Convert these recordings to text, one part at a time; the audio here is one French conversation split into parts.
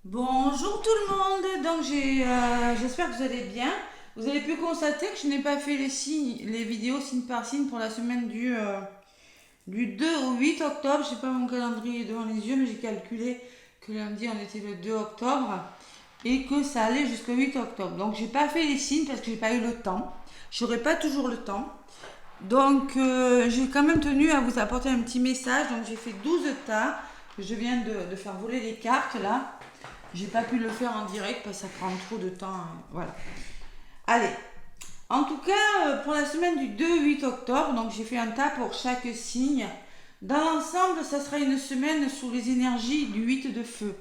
Bonjour tout le monde, donc j'espère que vous allez bien. Vous avez pu constater que je n'ai pas fait les vidéos signe par signe pour la semaine du 2 au 8 octobre. Je n'ai pas mon calendrier devant les yeux, mais j'ai calculé que lundi on était le 2 octobre et que ça allait jusqu'au 8 octobre. Donc j'ai pas fait les signes parce que j'ai pas eu le temps. J'aurai pas toujours le temps. Donc j'ai quand même tenu à vous apporter un petit message. Donc j'ai fait 12 tas. Je viens de faire voler les cartes là. J'ai pas pu le faire en direct parce que ça prend trop de temps, hein. Voilà. Allez. En tout cas, pour la semaine du 2-8 octobre, donc j'ai fait un tas pour chaque signe. Dans l'ensemble, ça sera une semaine sous les énergies du 8 de feu.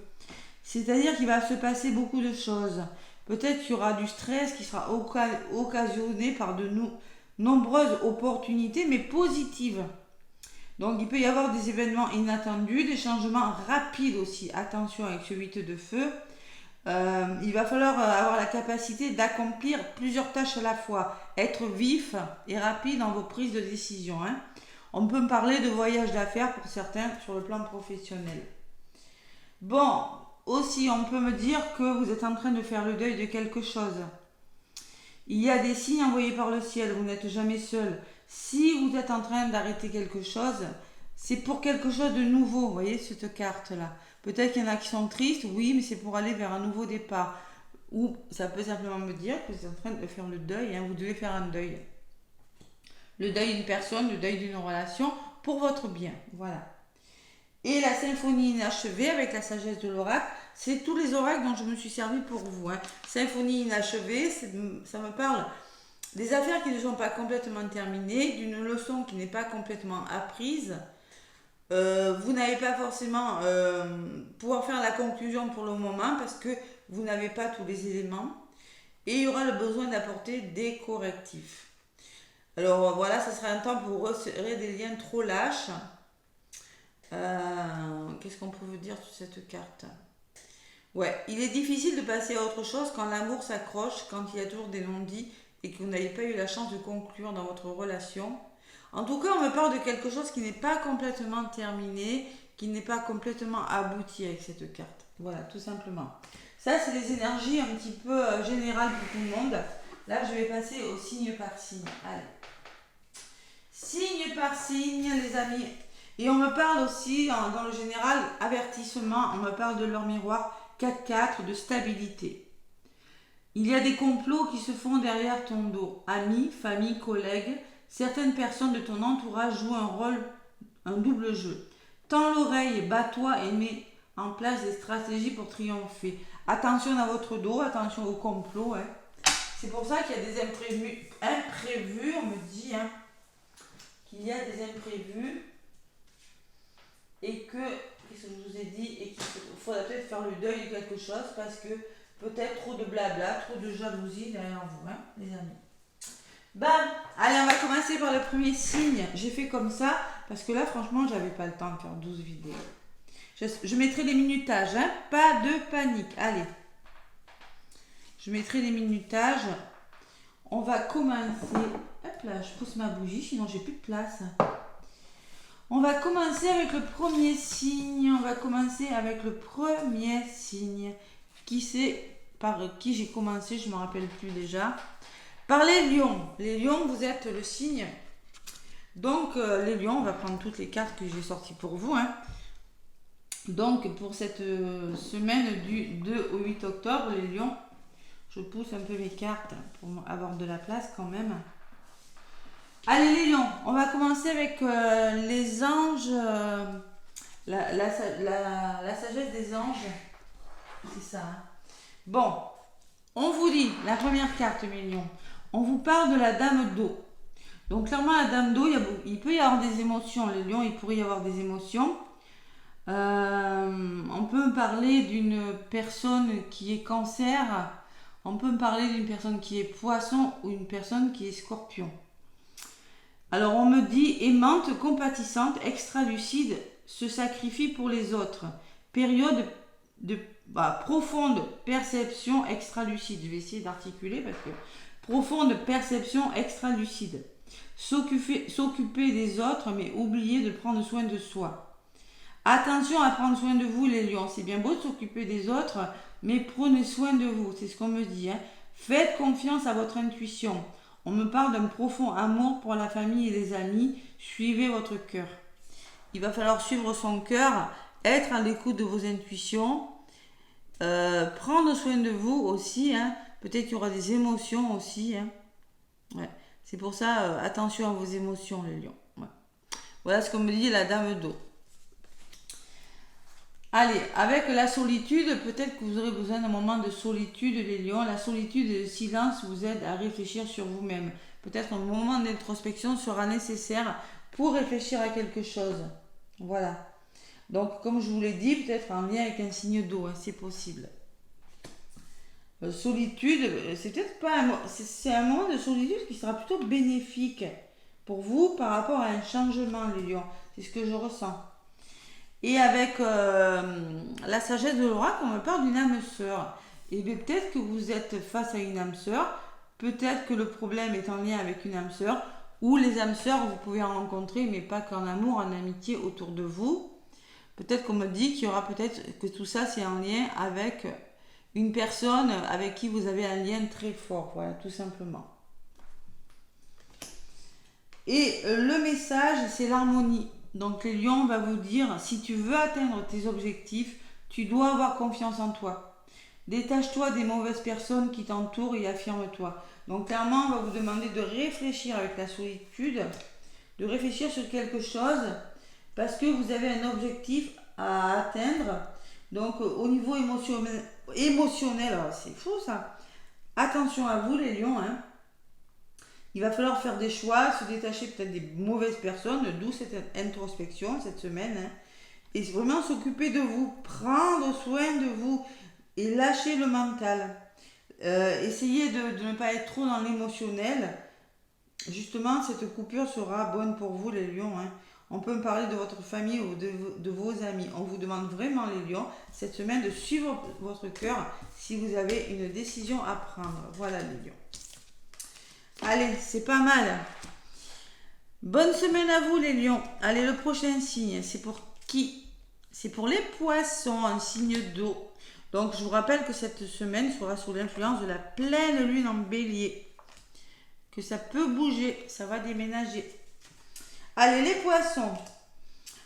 C'est-à-dire qu'il va se passer beaucoup de choses. Peut-être qu'il y aura du stress qui sera occasionné par nombreuses opportunités, mais positives. Donc il peut y avoir des événements inattendus, des changements rapides aussi. Attention avec ce 8 de feu. Il va falloir avoir la capacité d'accomplir plusieurs tâches à la fois. Être vif et rapide dans vos prises de décision, hein. On peut me parler de voyage d'affaires pour certains sur le plan professionnel. Bon, aussi on peut me dire que vous êtes en train de faire le deuil de quelque chose. Il y a des signes envoyés par le ciel, vous n'êtes jamais seul. Si vous êtes en train d'arrêter quelque chose, c'est pour quelque chose de nouveau, vous voyez cette carte-là. Peut-être qu'il y en a qui sont tristes, oui, mais c'est pour aller vers un nouveau départ. Ou ça peut simplement me dire que vous êtes en train de faire le deuil, hein, vous devez faire un deuil. Le deuil d'une personne, le deuil d'une relation, pour votre bien, voilà. Et la symphonie inachevée avec la sagesse de l'oracle, c'est tous les oracles dont je me suis servi pour vous, hein. Symphonie inachevée, ça me parle des affaires qui ne sont pas complètement terminées, d'une leçon qui n'est pas complètement apprise. Vous n'avez pas forcément pouvoir faire la conclusion pour le moment parce que vous n'avez pas tous les éléments. Et il y aura le besoin d'apporter des correctifs. Alors voilà, ça sera un temps pour resserrer des liens trop lâches. Qu'est-ce qu'on peut vous dire sur cette carte? Ouais, il est difficile de passer à autre chose quand l'amour s'accroche, quand il y a toujours des non-dits et que vous n'avez pas eu la chance de conclure dans votre relation. En tout cas, on me parle de quelque chose qui n'est pas complètement terminé, qui n'est pas complètement abouti avec cette carte. Voilà, tout simplement. Ça, c'est des énergies un petit peu générales pour tout le monde. Là, je vais passer au signe par signe. Allez. Signe par signe, les amis. Et on me parle aussi, dans le général, avertissement, on me parle de leur miroir 4-4 de stabilité. Il y a des complots qui se font derrière ton dos. Amis, famille, collègues, certaines personnes de ton entourage jouent un double jeu. Tends l'oreille, bats-toi et mets en place des stratégies pour triompher. Attention à votre dos, attention au complot, hein. C'est pour ça qu'il y a des imprévus, on me dit, hein, qu'il y a des imprévus et que, qu'est-ce que je vous ai dit, et qu'il faudra peut-être faire le deuil de quelque chose parce que peut-être trop de blabla, trop de jalousie derrière vous, hein, les amis. Bam. Allez, on va commencer par le premier signe. J'ai fait comme ça parce que là, franchement, j'avais pas le temps de faire 12 vidéos. Je mettrai les minutages, hein, pas de panique. Allez, je mettrai les minutages. On va commencer. Hop là, je pousse ma bougie, sinon j'ai plus de place. On va commencer avec le premier signe. On va commencer avec le premier signe. Qui c'est par qui j'ai commencé, je ne me rappelle plus déjà. Par les lions. Les lions, vous êtes le signe. Donc, les lions, on va prendre toutes les cartes que j'ai sorties pour vous, hein. Donc, pour cette semaine du 2 au 8 octobre, les lions, je pousse un peu mes cartes pour avoir de la place quand même. Allez, les lions, on va commencer avec les anges, la sagesse des anges. C'est ça, hein. Bon, on vous dit, la première carte, mes lions, on vous parle de la dame d'eau. Donc clairement, la dame d'eau, il peut y avoir des émotions. Les lions, il pourrait y avoir des émotions. On peut me parler d'une personne qui est cancer. On peut me parler d'une personne qui est poisson ou une personne qui est scorpion. Alors on me dit aimante, compatissante, extra-lucide, se sacrifie pour les autres. Période de profonde perception extra-lucide. Je vais essayer d'articuler parce que profonde perception extra-lucide. S'occuper des autres mais oublier de prendre soin de soi. Attention à prendre soin de vous les lions. C'est bien beau de s'occuper des autres, mais prenez soin de vous. C'est ce qu'on me dit. Faites confiance à votre intuition. On me parle d'un profond amour pour la famille et les amis. Suivez votre cœur. Il va falloir suivre son cœur, être à l'écoute de vos intuitions, prendre soin de vous aussi. Peut-être qu'il y aura des émotions aussi. Ouais. C'est pour ça, attention à vos émotions les lions. Ouais. Voilà ce qu'on me dit la dame d'eau. Allez, avec la solitude, peut-être que vous aurez besoin d'un moment de solitude, les lions. La solitude et le silence vous aident à réfléchir sur vous-même. Peut-être un moment d'introspection sera nécessaire pour réfléchir à quelque chose. Voilà. Donc, comme je vous l'ai dit, peut-être en lien avec un signe d'eau, c'est possible. Solitude, c'est peut-être pas c'est un moment de solitude qui sera plutôt bénéfique pour vous par rapport à un changement, les lions. C'est ce que je ressens. Et avec la sagesse de l'oracle, on me parle d'une âme sœur. Et bien peut-être que vous êtes face à une âme sœur, peut-être que le problème est en lien avec une âme sœur, ou les âmes sœurs, vous pouvez en rencontrer, mais pas qu'en amour, en amitié autour de vous. Peut-être qu'on me dit qu'il y aura peut-être que tout ça c'est en lien avec une personne avec qui vous avez un lien très fort, voilà, tout simplement. Et le message, c'est l'harmonie. Donc les lions va vous dire, si tu veux atteindre tes objectifs, tu dois avoir confiance en toi. Détache-toi des mauvaises personnes qui t'entourent et affirme-toi. Donc clairement, on va vous demander de réfléchir avec la solitude, de réfléchir sur quelque chose, parce que vous avez un objectif à atteindre. Donc au niveau émotionnel, alors c'est fou ça. Attention à vous les lions, Il va falloir faire des choix, se détacher peut-être des mauvaises personnes, d'où cette introspection cette semaine. Et vraiment s'occuper de vous, prendre soin de vous et lâcher le mental. Essayez de ne pas être trop dans l'émotionnel. Justement, cette coupure sera bonne pour vous les lions. On peut me parler de votre famille ou de vos amis. On vous demande vraiment les lions cette semaine de suivre votre cœur si vous avez une décision à prendre. Voilà les lions. Allez, c'est pas mal. Bonne semaine à vous les lions. Allez, le prochain signe, c'est pour qui? C'est pour les poissons, un signe d'eau. Donc, je vous rappelle que cette semaine sera sous l'influence de la pleine lune en bélier. Que ça peut bouger, ça va déménager. Allez, les poissons.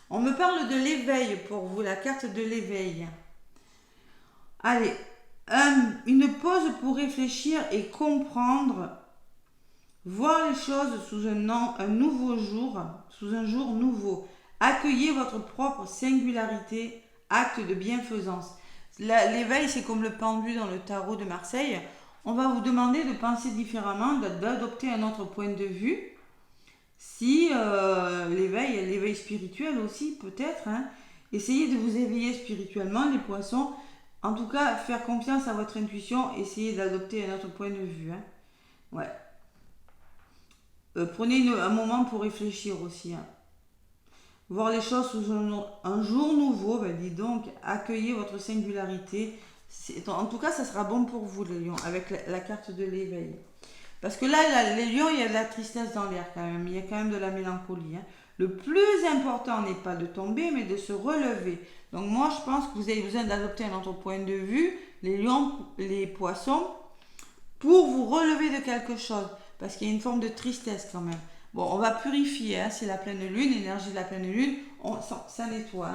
On me parle de l'éveil pour vous, la carte de l'éveil. Allez, une pause pour réfléchir et comprendre. Voir les choses sous un nouveau jour, sous un jour nouveau. Accueillez votre propre singularité, acte de bienfaisance. L'éveil, c'est comme le pendu dans le tarot de Marseille. On va vous demander de penser différemment, d'adopter un autre point de vue. Si l'éveil spirituel aussi, peut-être. Essayez de vous éveiller spirituellement, les poissons. En tout cas, faire confiance à votre intuition. Essayez d'adopter un autre point de vue. Ouais. Prenez un moment pour réfléchir aussi. Voir les choses sous un jour nouveau, dis donc, accueillez votre singularité. En tout cas, ça sera bon pour vous, les lions, avec la carte de l'éveil. Parce que là, les lions, il y a de la tristesse dans l'air quand même. Il y a quand même de la mélancolie. Le plus important n'est pas de tomber, mais de se relever. Donc moi, je pense que vous avez besoin d'adopter un autre point de vue, les lions, les poissons, pour vous relever de quelque chose. Parce qu'il y a une forme de tristesse quand même. Bon, on va purifier, c'est la pleine lune, l'énergie de la pleine lune, ça nettoie.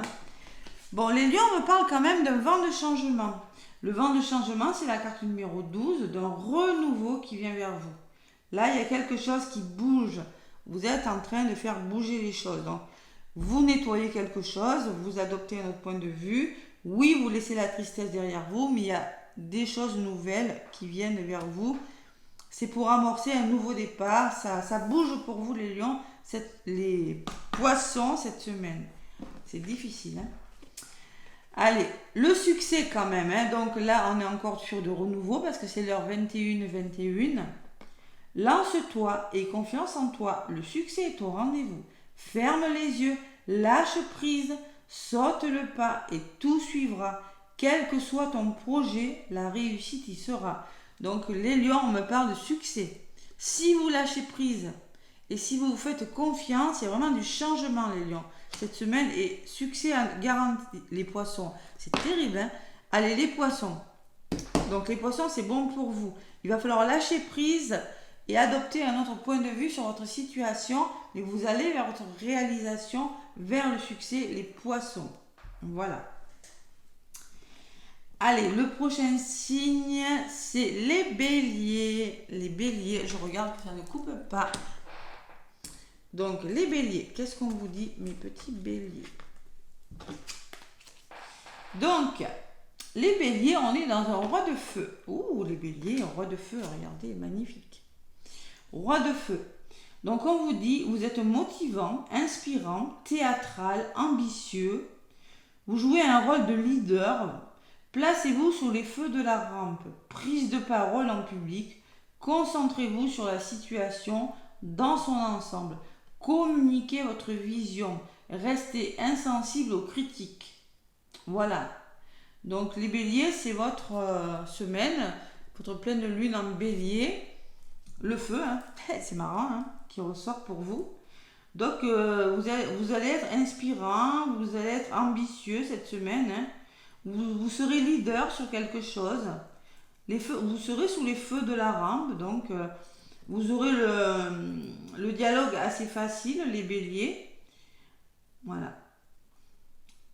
Bon, les lions me parlent quand même d'un vent de changement. Le vent de changement, c'est la carte numéro 12, d'un renouveau qui vient vers vous. Là, il y a quelque chose qui bouge. Vous êtes en train de faire bouger les choses. Donc, vous nettoyez quelque chose, vous adoptez un autre point de vue. Oui, vous laissez la tristesse derrière vous, mais il y a des choses nouvelles qui viennent vers vous. C'est pour amorcer un nouveau départ. Ça bouge pour vous les lions, les poissons cette semaine. C'est difficile. Allez, le succès quand même. Donc là, on est encore sur de renouveau parce que c'est l'heure 21h21. Lance-toi et confiance en toi. Le succès est au rendez-vous. Ferme les yeux, lâche prise, saute le pas et tout suivra. Quel que soit ton projet, la réussite y sera. Donc les lions, on me parle de succès. Si vous lâchez prise et si vous vous faites confiance, il y a vraiment du changement les lions. cette semaine et succès garanti. Les poissons, c'est terrible, hein. Allez, les poissons. Donc les poissons, c'est bon pour vous. Il va falloir lâcher prise et adopter un autre point de vue sur votre situation, mais vous allez vers votre réalisation, vers le succès, les poissons. Voilà. Allez, le prochain signe, c'est les béliers. Les béliers, je regarde que ça ne coupe pas. Donc, les béliers, qu'est-ce qu'on vous dit, mes petits béliers? Donc, les béliers, on est dans un roi de feu. Ouh, les béliers, un roi de feu, regardez, magnifique. Roi de feu. Donc, on vous dit, vous êtes motivant, inspirant, théâtral, ambitieux. Vous jouez un rôle de leader. Placez-vous sous les feux de la rampe. Prise de parole en public. Concentrez-vous sur la situation dans son ensemble. Communiquez votre vision. Restez insensible aux critiques. Voilà. Donc les béliers, c'est votre semaine, votre pleine lune en bélier. Le feu, hein. C'est marrant, hein, qui ressort pour vous. Donc vous allez être inspirant, vous allez être ambitieux cette semaine, hein. Vous serez leader sur quelque chose. Vous serez sous les feux de la rampe, donc vous aurez le dialogue assez facile, les béliers. Voilà.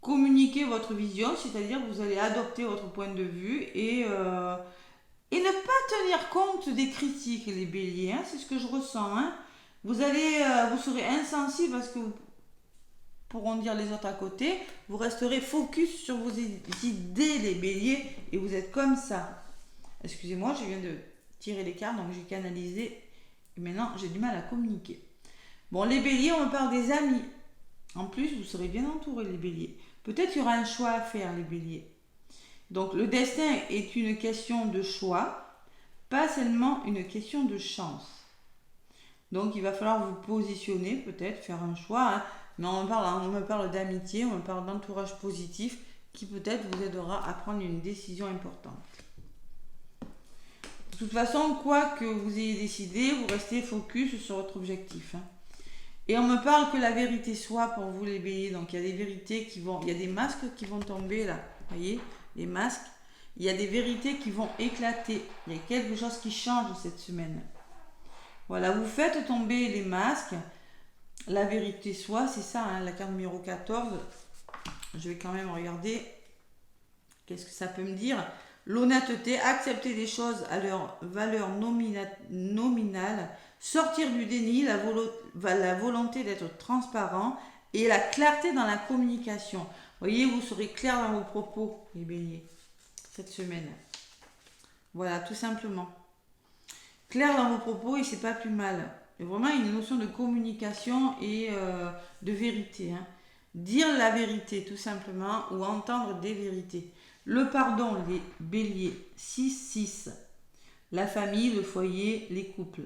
Communiquez votre vision, c'est-à-dire que vous allez adopter votre point de vue et ne pas tenir compte des critiques, les béliers, hein, c'est ce que je ressens. Hein. Vous serez insensible parce que vous pourront dire les autres à côté. Vous resterez focus sur vos idées, les béliers, et vous êtes comme ça. Excusez-moi, je viens de tirer les cartes, donc j'ai canalisé. Et maintenant, j'ai du mal à communiquer. Bon, les béliers, on me parle des amis. En plus, vous serez bien entourés, les béliers. Peut-être qu'il y aura un choix à faire, les béliers. Donc, le destin est une question de choix, pas seulement une question de chance. Donc, il va falloir vous positionner, peut-être, faire un choix. Hein. Mais on me parle d'amitié, on me parle d'entourage positif qui peut-être vous aidera à prendre une décision importante. De toute façon, quoi que vous ayez décidé, vous restez focus sur votre objectif. Hein. Et on me parle que la vérité soit pour vous les béliers. Donc il y a des vérités il y a des masques qui vont tomber là. Vous voyez, les masques. Il y a des vérités qui vont éclater. Il y a quelque chose qui change cette semaine. Voilà, vous faites tomber les masques. La vérité soit, c'est ça, hein, la carte numéro 14. Je vais quand même regarder. Qu'est-ce que ça peut me dire? L'honnêteté, accepter les choses à leur valeur nominale, sortir du déni, la volonté d'être transparent et la clarté dans la communication. Vous voyez, vous serez clair dans vos propos, les béliers, cette semaine. Voilà, tout simplement. Clair dans vos propos et c'est pas plus mal. Il y a vraiment une notion de communication et de vérité. Hein. Dire la vérité, tout simplement, ou entendre des vérités. Le pardon, les béliers, 6-6. La famille, le foyer, les couples.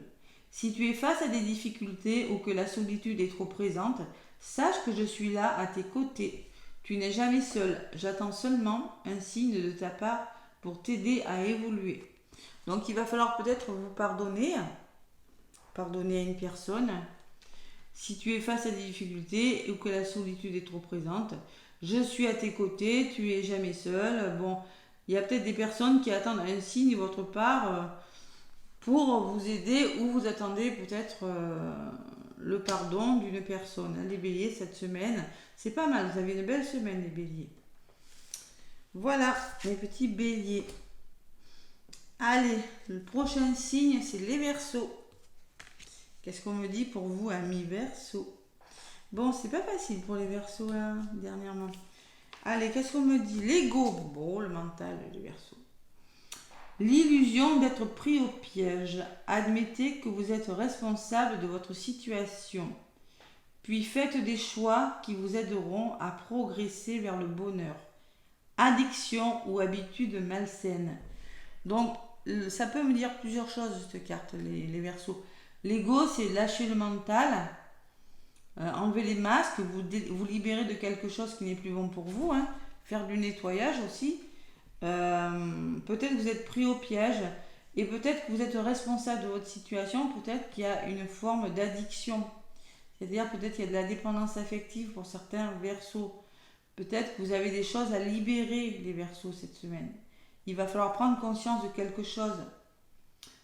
Si tu es face à des difficultés ou que la solitude est trop présente, sache que je suis là à tes côtés. Tu n'es jamais seul. J'attends seulement un signe de ta part pour t'aider à évoluer. Donc il va falloir peut-être vous pardonner à une personne. Si tu es face à des difficultés ou que la solitude est trop présente, je suis à tes côtés, tu es jamais seul. Bon, il y a peut-être des personnes qui attendent un signe de votre part pour vous aider ou vous attendez peut-être le pardon d'une personne. Les béliers, cette semaine, c'est pas mal. Vous avez une belle semaine, les béliers. Voilà, mes petits béliers. Allez, le prochain signe, c'est les verseaux. Qu'est-ce qu'on me dit pour vous, amis verseaux? Bon, c'est pas facile pour les verseaux, là, dernièrement. Allez, qu'est-ce qu'on me dit? L'ego. Bon, le mental, les verseaux. L'illusion d'être pris au piège. Admettez que vous êtes responsable de votre situation. Puis faites des choix qui vous aideront à progresser vers le bonheur. Addiction ou habitude malsaine. Donc, ça peut me dire plusieurs choses, cette carte, les verseaux. L'ego, c'est lâcher le mental, enlever les masques, vous libérer de quelque chose qui n'est plus bon pour vous, hein, faire du nettoyage aussi. Peut-être que vous êtes pris au piège et peut-être que vous êtes responsable de votre situation, peut-être qu'il y a une forme d'addiction. C'est-à-dire peut-être qu'il y a de la dépendance affective pour certains Verseaux. Peut-être que vous avez des choses à libérer, les Verseaux, cette semaine. Il va falloir prendre conscience de quelque chose.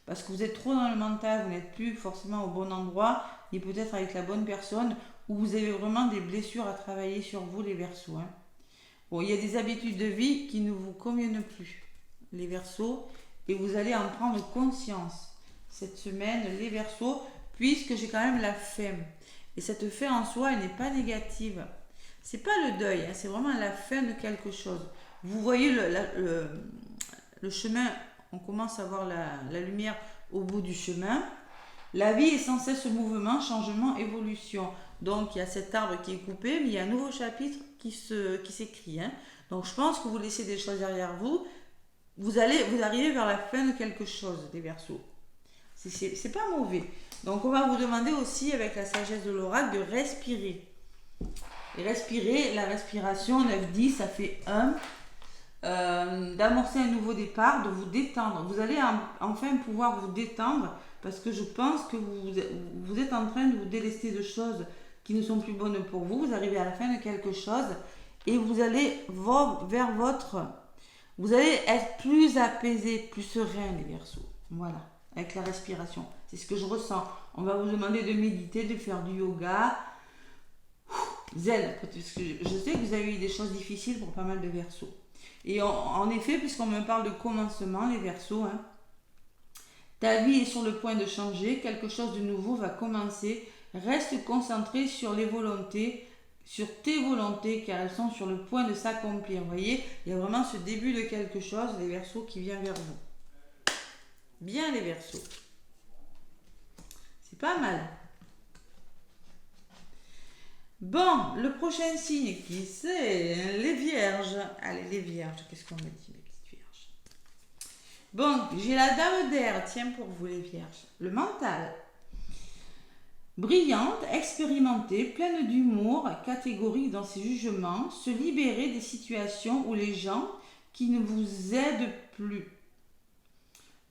Parce que vous êtes trop dans le mental, vous n'êtes plus forcément au bon endroit, et peut-être avec la bonne personne, ou vous avez vraiment des blessures à travailler sur vous, les Verseaux. Hein. Bon, il y a des habitudes de vie qui ne vous conviennent plus, les Verseaux, et vous allez en prendre conscience cette semaine, les Verseaux, puisque j'ai quand même la faim. Et cette faim en soi, elle n'est pas négative. C'est pas le deuil, hein, c'est vraiment la fin de quelque chose. Vous voyez le chemin, on commence à voir la lumière au bout du chemin. La vie est sans cesse mouvement, changement, évolution. Donc il y a cet arbre qui est coupé, mais il y a un nouveau chapitre qui s'écrit. Hein. Donc je pense que vous laissez des choses derrière vous. Vous arrivez vers la fin de quelque chose, les Verseaux. C'est pas mauvais. Donc on va vous demander aussi, avec la sagesse de l'oracle, de respirer. Et respirer, la respiration 9-10, ça fait 1. D'amorcer un nouveau départ, de vous détendre. Vous allez enfin pouvoir vous détendre parce que je pense que vous êtes en train de vous délester de choses qui ne sont plus bonnes pour vous. Vous arrivez à la fin de quelque chose et vous allez vers votre... Vous allez être plus apaisé, plus serein, les Verseaux. Voilà, avec la respiration. C'est ce que je ressens. On va vous demander de méditer, de faire du yoga. Zen, parce que je sais que vous avez eu des choses difficiles pour pas mal de Verseaux. Et en effet, puisqu'on me parle de commencement, les Verseaux, hein, ta vie est sur le point de changer, quelque chose de nouveau va commencer. Reste concentré sur les volontés, sur tes volontés, car elles sont sur le point de s'accomplir. Vous voyez, il y a vraiment ce début de quelque chose, les Verseaux, qui vient vers vous. Bien, les Verseaux. C'est pas mal. Bon, le prochain signe, qui c'est? Les Vierges. Allez, les Vierges, qu'est-ce qu'on me dit, les petites Vierges? Bon, j'ai la Dame d'air, tiens, pour vous, les Vierges. Le mental. Brillante, expérimentée, pleine d'humour, catégorique dans ses jugements, se libérer des situations où les gens qui ne vous aident plus.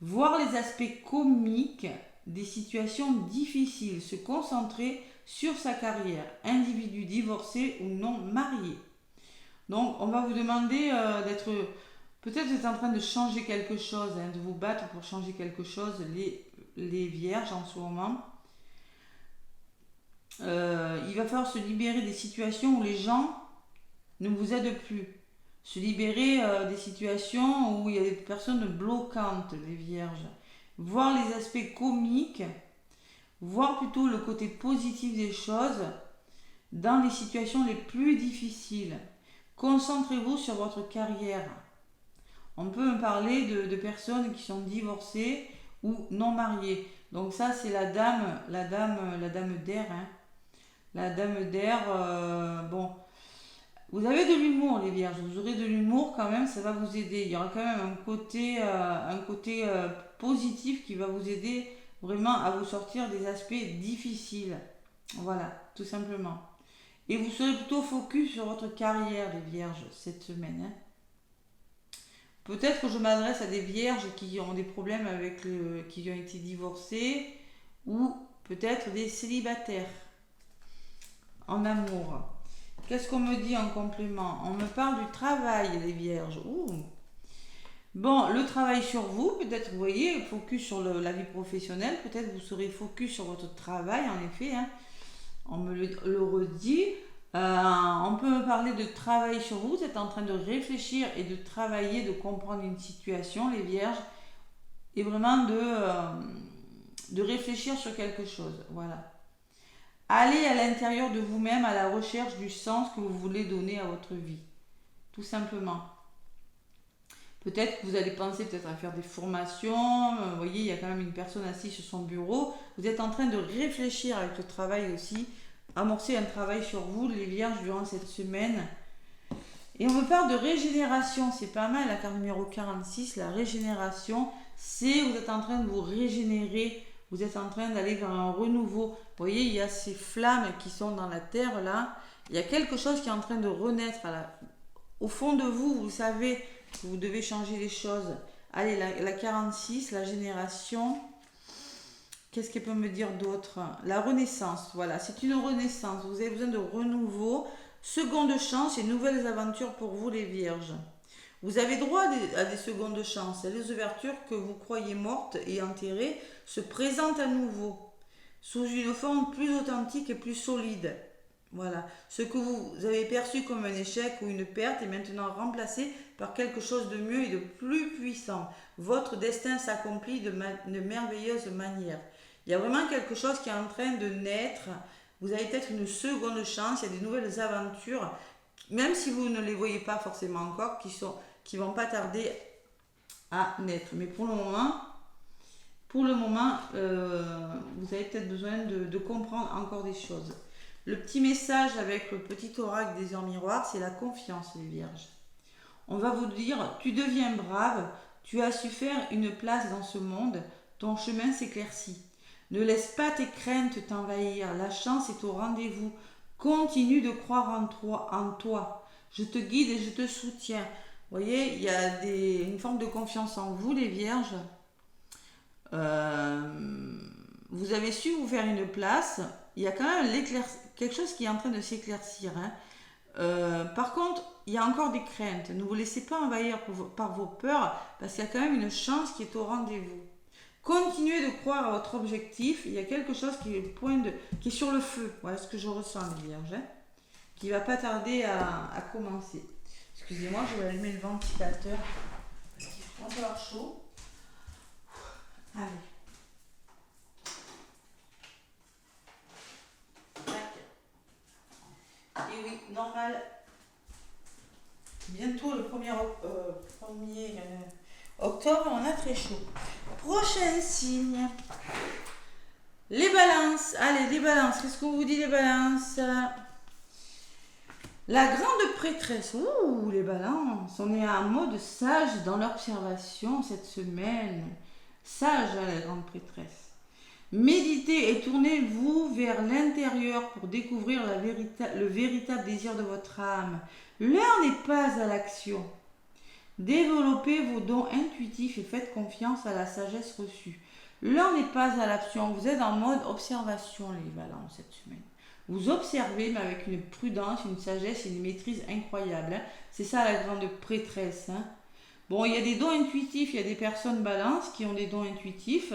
Voir les aspects comiques des situations difficiles, se concentrer sur sa carrière, individu divorcé ou non marié. Donc, on va vous demander d'être... Peut-être vous êtes en train de changer quelque chose, hein, de vous battre pour changer quelque chose, les Vierges en ce moment. Il va falloir se libérer des situations où les gens ne vous aident plus. Se libérer des situations où il y a des personnes bloquantes, les Vierges. Voir les aspects comiques, voir plutôt le côté positif des choses dans les situations les plus difficiles. Concentrez-vous sur votre carrière. On peut me parler de personnes qui sont divorcées ou non mariées. Donc ça, c'est la dame d'air. Hein. La dame d'air, bon, vous avez de l'humour, les Vierges. Vous aurez de l'humour quand même, ça va vous aider. Il y aura quand même un côté positif qui va vous aider vraiment à vous sortir des aspects difficiles. Voilà, tout simplement. Et vous serez plutôt focus sur votre carrière, les Vierges, cette semaine. Hein. Peut-être que je m'adresse à des Vierges qui ont des problèmes qui ont été divorcés ou peut-être des célibataires en amour. Qu'est-ce qu'on me dit en complément? On me parle du travail, les Vierges. Ouh. Bon, le travail sur vous, peut-être, vous voyez, focus sur la vie professionnelle, peut-être vous serez focus sur votre travail, en effet, hein. On me le redit. On peut me parler de travail sur vous, vous êtes en train de réfléchir et de travailler, de comprendre une situation, les Vierges, et vraiment de réfléchir sur quelque chose, voilà. Allez à l'intérieur de vous-même à la recherche du sens que vous voulez donner à votre vie, tout simplement. Peut-être que vous allez penser peut-être à faire des formations. Vous voyez, il y a quand même une personne assise sur son bureau. Vous êtes en train de réfléchir avec le travail aussi. Amorcer un travail sur vous, les Vierges, durant cette semaine. Et on me parle de régénération. C'est pas mal, la carte numéro 46. La régénération, c'est vous êtes en train de vous régénérer. Vous êtes en train d'aller vers un renouveau. Vous voyez, il y a ces flammes qui sont dans la terre là. Il y a quelque chose qui est en train de renaître. Au fond de vous, vous savez que vous devez changer les choses. Allez, la 46, la génération. Qu'est-ce qu'elle peut me dire d'autre? La renaissance, voilà, c'est une renaissance. Vous avez besoin de renouveau, seconde chance et nouvelles aventures pour vous les vierges. Vous avez droit à des secondes chances. Les ouvertures que vous croyez mortes et enterrées se présentent à nouveau, sous une forme plus authentique et plus solide. Voilà. Ce que vous avez perçu comme un échec ou une perte est maintenant remplacé par quelque chose de mieux et de plus puissant. Votre destin s'accomplit de merveilleuse manière. Il y a vraiment quelque chose qui est en train de naître. Vous avez peut-être une seconde chance, il y a des nouvelles aventures, même si vous ne les voyez pas forcément encore, qui vont pas tarder à naître. Mais pour le moment, vous avez peut-être besoin de comprendre encore des choses. Le petit message avec le petit oracle des heures miroirs, c'est la confiance, les vierges. On va vous dire, tu deviens brave, tu as su faire une place dans ce monde, ton chemin s'éclaircit. Ne laisse pas tes craintes t'envahir, la chance est au rendez-vous. Continue de croire en toi. Je te guide et je te soutiens. Vous voyez, il y a une forme de confiance en vous, les vierges. Vous avez su vous faire une place. Il y a quand même quelque chose qui est en train de s'éclaircir. Par contre, il y a encore des craintes. Ne vous laissez pas envahir par vos peurs, parce qu'il y a quand même une chance qui est au rendez-vous. Continuez de croire à votre objectif. Il y a quelque chose qui est sur le feu. Voilà ce que je ressens, les vierges. Qui va pas tarder à commencer. Excusez-moi, je vais allumer le ventilateur. Parce qu'il va avoir chaud. Allez. Et oui, normal. Bientôt le 1er octobre, on a très chaud. Prochain signe. Les balances. Allez, les balances. Qu'est-ce qu'on vous dit, les balances? La grande prêtresse. Ouh, les balances. On est en mode sage dans l'observation cette semaine. Sage, hein, la grande prêtresse. Méditez et tournez-vous vers l'intérieur pour découvrir le véritable désir de votre âme. L'heure n'est pas à l'action. Développez vos dons intuitifs et faites confiance à la sagesse reçue. L'heure n'est pas à l'action. Vous êtes en mode observation, les balances, cette semaine. Vous observez, mais avec une prudence, une sagesse et une maîtrise incroyable. Hein. C'est ça la grande prêtresse. Hein. Bon, il y a des dons intuitifs. Il y a des personnes balances qui ont des dons intuitifs,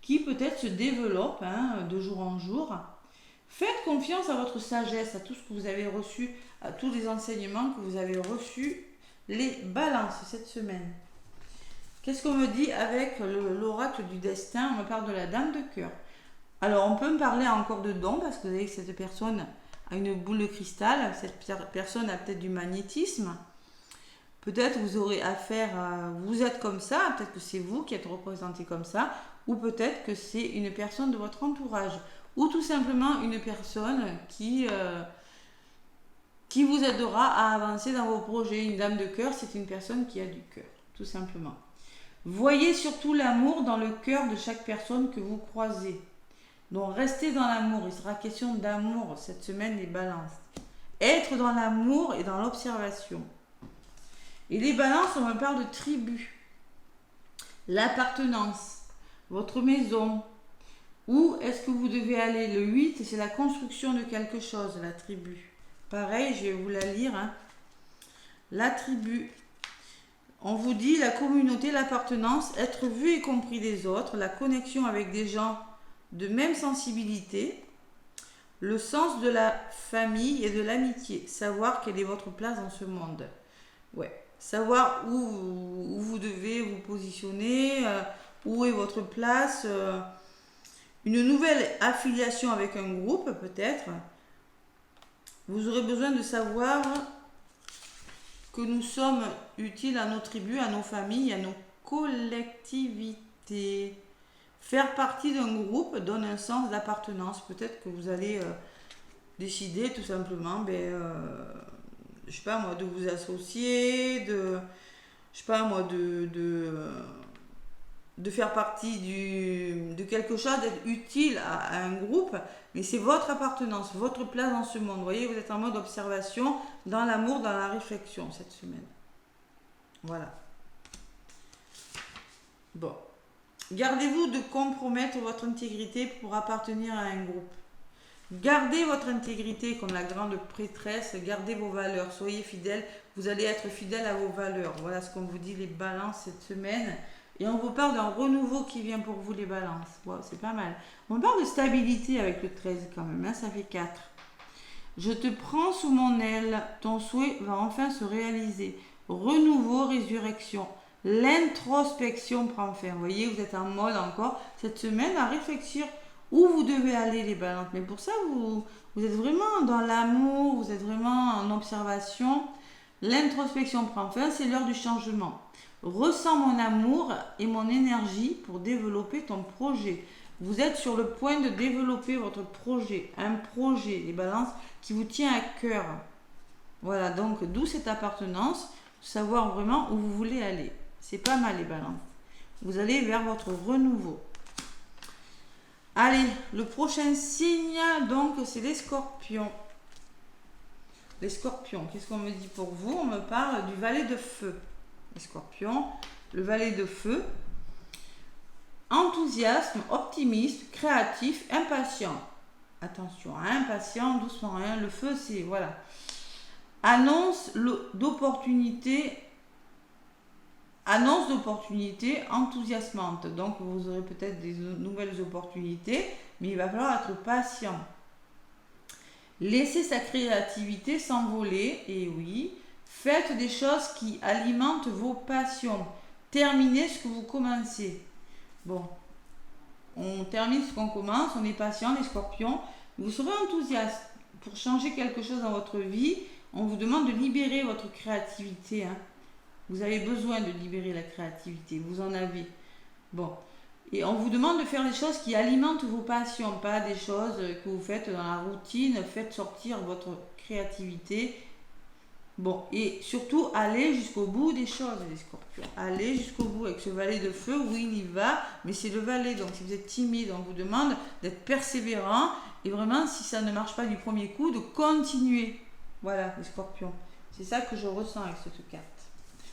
qui peut-être se développent de jour en jour. Faites confiance à votre sagesse, à tout ce que vous avez reçu, à tous les enseignements que vous avez reçus, les balances cette semaine. Qu'est-ce qu'on me dit avec l'oracle du destin? On me parle de la dame de cœur. Alors on peut me parler encore de dons, parce que vous savez que cette personne a une boule de cristal, cette personne a peut-être du magnétisme. Peut-être vous aurez affaire à... Vous êtes comme ça, peut-être que c'est vous qui êtes représenté comme ça, ou peut-être que c'est une personne de votre entourage, ou tout simplement une personne qui vous aidera à avancer dans vos projets. Une dame de cœur, c'est une personne qui a du cœur, tout simplement. Voyez surtout l'amour dans le cœur de chaque personne que vous croisez. Donc restez dans l'amour, il sera question d'amour cette semaine, les balances. Être dans l'amour et dans l'observation. Et les balances, on me parle de tribu. L'appartenance, votre maison. Où est-ce que vous devez aller? Le 8, c'est la construction de quelque chose, la tribu. Pareil, je vais vous la lire. Hein. La tribu. On vous dit la communauté, l'appartenance, être vu et compris des autres, la connexion avec des gens de même sensibilité, le sens de la famille et de l'amitié, savoir quelle est votre place dans ce monde. Ouais. Savoir où vous devez vous positionner, où est votre place, une nouvelle affiliation avec un groupe peut-être. Vous aurez besoin de savoir que nous sommes utiles à nos tribus, à nos familles, à nos collectivités. Faire partie d'un groupe donne un sens d'appartenance. Peut-être que vous allez décider tout simplement, je sais pas moi, de vous associer, de faire partie de quelque chose, d'être utile à un groupe, mais c'est votre appartenance, votre place dans ce monde. Vous voyez, vous êtes en mode observation, dans l'amour, dans la réflexion cette semaine. Voilà. Bon. Gardez-vous de compromettre votre intégrité pour appartenir à un groupe. Gardez votre intégrité comme la grande prêtresse, gardez vos valeurs, soyez fidèles, vous allez être fidèle à vos valeurs. Voilà ce qu'on vous dit les balances cette semaine. Et on vous parle d'un renouveau qui vient pour vous les balances. Wow, c'est pas mal. On parle de stabilité avec le 13 quand même, hein, ça fait 4. Je te prends sous mon aile, ton souhait va enfin se réaliser. Renouveau, résurrection. L'introspection prend fin. Vous voyez, vous êtes en mode encore cette semaine à réfléchir où vous devez aller les balances. Mais pour ça, vous êtes vraiment dans l'amour, vous êtes vraiment en observation. L'introspection prend fin, c'est l'heure du changement. Ressens mon amour et mon énergie pour développer ton projet. Vous êtes sur le point de développer votre projet, un projet, les balances, qui vous tient à cœur. Voilà, donc d'où cette appartenance, savoir vraiment où vous voulez aller. C'est pas mal les balances. Vous allez vers votre renouveau. Allez, le prochain signe, donc, c'est les scorpions. Les scorpions, qu'est-ce qu'on me dit pour vous? On me parle du valet de feu. Les scorpions, le valet de feu. Enthousiasme, optimiste, créatif, impatient. Attention, hein, impatient, doucement, hein, le feu, c'est, voilà. Annonce d'opportunités enthousiasmantes. Donc, vous aurez peut-être des nouvelles opportunités, mais il va falloir être patient. Laissez sa créativité s'envoler, et oui, faites des choses qui alimentent vos passions. Terminez ce que vous commencez. Bon, on termine ce qu'on commence, on est patient, les scorpions. Vous serez enthousiaste pour changer quelque chose dans votre vie. On vous demande de libérer votre créativité. Hein. Vous avez besoin de libérer la créativité, vous en avez. Bon, et on vous demande de faire des choses qui alimentent vos passions, pas des choses que vous faites dans la routine. Faites sortir votre créativité. Bon, et surtout, allez jusqu'au bout des choses, les scorpions. Allez jusqu'au bout avec ce valet de feu. Oui, il y va, mais c'est le valet. Donc, si vous êtes timide, on vous demande d'être persévérant. Et vraiment, si ça ne marche pas du premier coup, de continuer. Voilà, les scorpions. C'est ça que je ressens avec cette carte.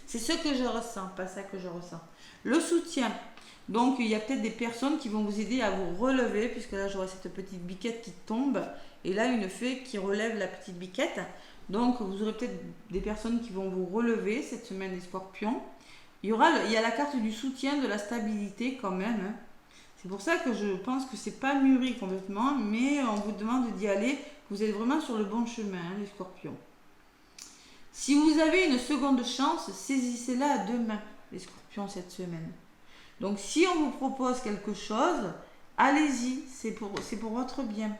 C'est ce que je ressens, pas ça que je ressens. Le soutien. Donc, il y a peut-être des personnes qui vont vous aider à vous relever, puisque là, j'aurai cette petite biquette qui tombe. Et là, une fée qui relève la petite biquette. Donc, vous aurez peut-être des personnes qui vont vous relever cette semaine, les scorpions. Il y a la carte du soutien, de la stabilité quand même. Hein. C'est pour ça que je pense que c'est pas mûri complètement, mais on vous demande d'y aller. Vous êtes vraiment sur le bon chemin, hein, les scorpions. Si vous avez une seconde chance, saisissez-la à deux mains, les scorpions, cette semaine. Donc, si on vous propose quelque chose, allez-y, c'est pour votre bien.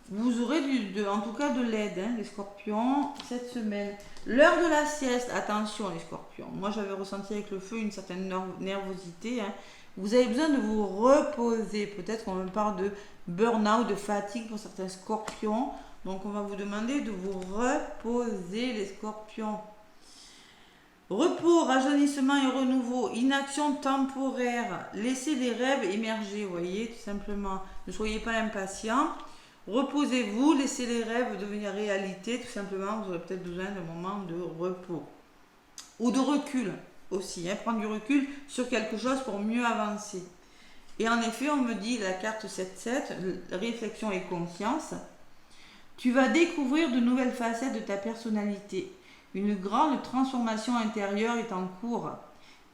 Vous aurez en tout cas de l'aide, hein, les scorpions, cette semaine. L'heure de la sieste, attention les scorpions. Moi, j'avais ressenti avec le feu une certaine nervosité. Hein. Vous avez besoin de vous reposer. Peut-être qu'on me parle de burn-out, de fatigue pour certains scorpions. Donc, on va vous demander de vous reposer, les scorpions. Repos, rajeunissement et renouveau, inaction temporaire. Laissez les rêves émerger, vous voyez, tout simplement. Ne soyez pas impatients. Reposez-vous, laissez les rêves devenir réalité, tout simplement. Vous aurez peut-être besoin d'un moment de repos. Ou de recul aussi, hein, prendre du recul sur quelque chose pour mieux avancer. Et en effet, on me dit, la carte 7-7, réflexion et conscience. Tu vas découvrir de nouvelles facettes de ta personnalité. Une grande transformation intérieure est en cours.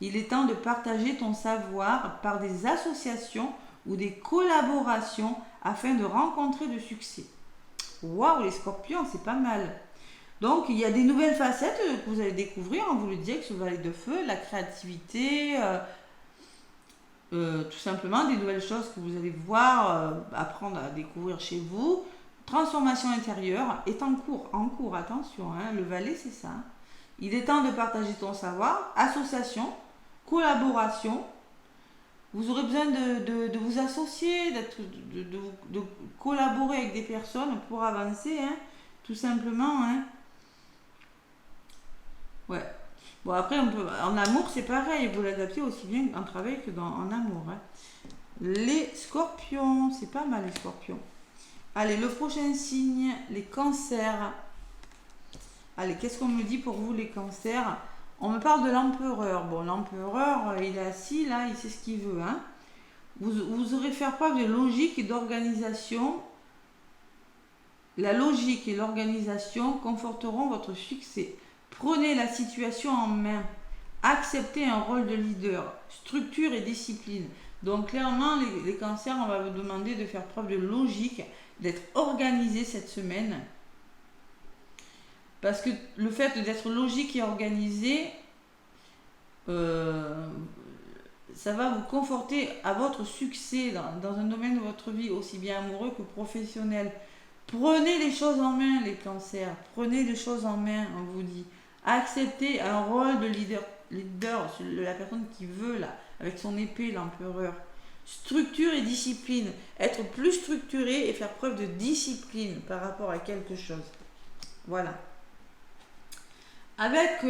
Il est temps de partager ton savoir par des associations ou des collaborations afin de rencontrer du succès. Waouh, les scorpions, c'est pas mal. Donc, il y a des nouvelles facettes que vous allez découvrir, on vous le dit, avec ce valet de feu, la créativité, tout simplement des nouvelles choses que vous allez voir, apprendre à découvrir chez vous. Transformation intérieure est en cours, attention, hein, le valet c'est ça. Il est temps de partager ton savoir, association, collaboration. Vous aurez besoin de vous associer, de collaborer avec des personnes pour avancer, hein, tout simplement. Hein. Ouais. Bon, après, en amour, c'est pareil. Vous l'adaptez aussi bien en travail que en amour. Hein. Les scorpions, c'est pas mal les scorpions. Allez, le prochain signe, les cancers. Allez, qu'est-ce qu'on me dit pour vous les cancers? On me parle de l'empereur. Bon, l'empereur, il est assis là, il sait ce qu'il veut. Hein. Vous aurez faire preuve de logique et d'organisation. La logique et l'organisation conforteront votre succès. Prenez la situation en main. Acceptez un rôle de leader. Structure et discipline. Donc clairement, les cancers, on va vous demander de faire preuve de logique, d'être organisé cette semaine. Parce que le fait d'être logique et organisé, ça va vous conforter à votre succès dans un domaine de votre vie, aussi bien amoureux que professionnel. Prenez les choses en main, les cancers. Prenez les choses en main, on vous dit. Acceptez un rôle de leader, la personne qui veut, là, avec son épée, l'empereur. Structure et discipline. Être plus structuré et faire preuve de discipline par rapport à quelque chose. Voilà. Avec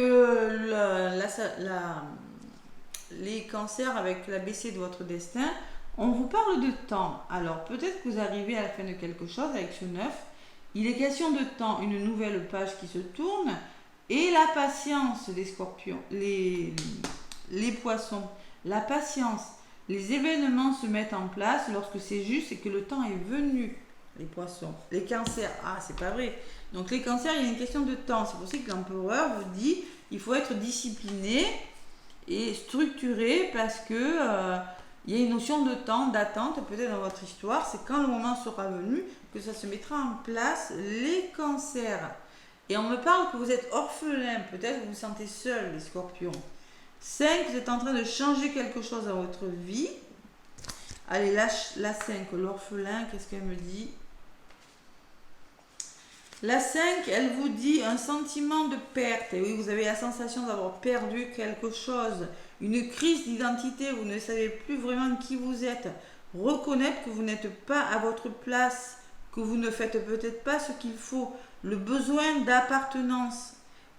les cancers, avec l'ABC de votre destin, on vous parle de temps. Alors, peut-être que vous arrivez à la fin de quelque chose avec ce 9. Il est question de temps, une nouvelle page qui se tourne. Et la patience des scorpions, les poissons. La patience. Les événements se mettent en place lorsque c'est juste et que le temps est venu. Les poissons. Les cancers. Ah, c'est pas vrai. Donc, les cancers, il y a une question de temps. C'est pour ça que l'empereur vous dit il faut être discipliné et structuré parce que il y a une notion de temps, d'attente peut-être dans votre histoire. C'est quand le moment sera venu que ça se mettra en place. Les cancers. Et on me parle que vous êtes orphelin. Peut-être que vous vous sentez seul, les scorpions. 5, vous êtes en train de changer quelque chose dans votre vie. Allez, la 5, l'orphelin, qu'est-ce qu'elle me dit? La 5, elle vous dit un sentiment de perte. Et oui, vous avez la sensation d'avoir perdu quelque chose. Une crise d'identité, vous ne savez plus vraiment qui vous êtes. Reconnaître que vous n'êtes pas à votre place, que vous ne faites peut-être pas ce qu'il faut. Le besoin d'appartenance.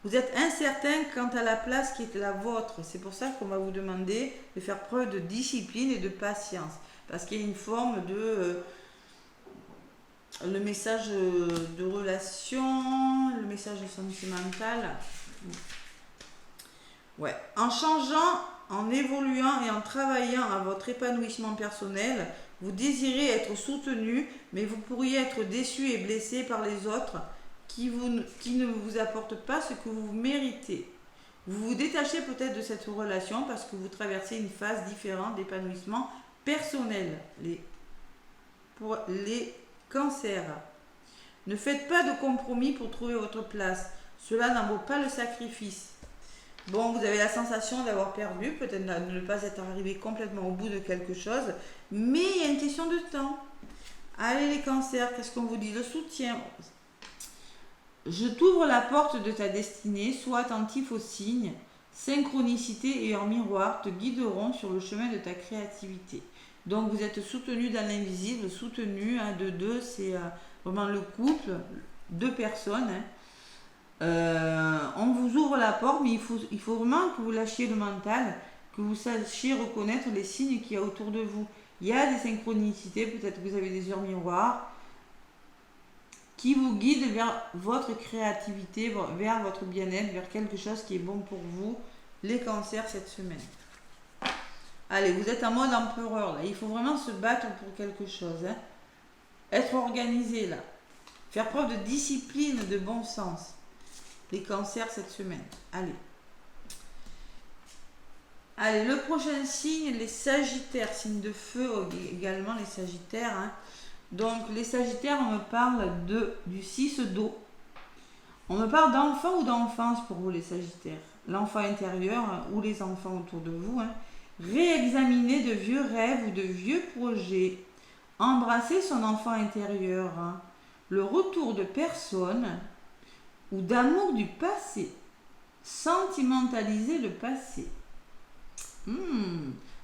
Vous êtes incertain quant à la place qui est la vôtre. C'est pour ça qu'on va vous demander de faire preuve de discipline et de patience. Parce qu'il y a une forme de... le message de relation, le message sentimental. Ouais. En changeant, en évoluant et en travaillant à votre épanouissement personnel, vous désirez être soutenu, mais vous pourriez être déçu et blessé par les autres qui ne vous apportent pas ce que vous méritez. Vous vous détachez peut-être de cette relation parce que vous traversez une phase différente d'épanouissement personnel. Pour les cancers. Ne faites pas de compromis pour trouver votre place. Cela n'en vaut pas le sacrifice. Bon, vous avez la sensation d'avoir perdu, peut-être de ne pas être arrivé complètement au bout de quelque chose, mais il y a une question de temps. Allez les cancers, qu'est-ce qu'on vous dit? Le soutien. Je t'ouvre la porte de ta destinée, sois attentif aux signes. Synchronicité et leur miroir te guideront sur le chemin de ta créativité. Donc vous êtes soutenu dans l'invisible, soutenu, de deux, c'est vraiment le couple, 2 personnes. On vous ouvre la porte, mais il faut vraiment que vous lâchiez le mental, que vous sachiez reconnaître les signes qu'il y a autour de vous. Il y a des synchronicités, peut-être que vous avez des heures miroirs qui vous guident vers votre créativité, vers votre bien-être, vers quelque chose qui est bon pour vous, les cancers cette semaine. Allez, vous êtes en mode empereur là. Il faut vraiment se battre pour quelque chose. Hein. Être organisé là. Faire preuve de discipline, de bon sens. Les cancers cette semaine. Allez. Allez, le prochain signe, les sagittaires. Signe de feu également, les sagittaires. Hein. Donc, les sagittaires, on me parle du 6 d'eau. On me parle d'enfant ou d'enfance pour vous, les sagittaires. L'enfant intérieur ou les enfants autour de vous. Hein. Réexaminer de vieux rêves ou de vieux projets. Embrasser son enfant intérieur. Hein. Le retour de personnes ou d'amour du passé. Sentimentaliser le passé.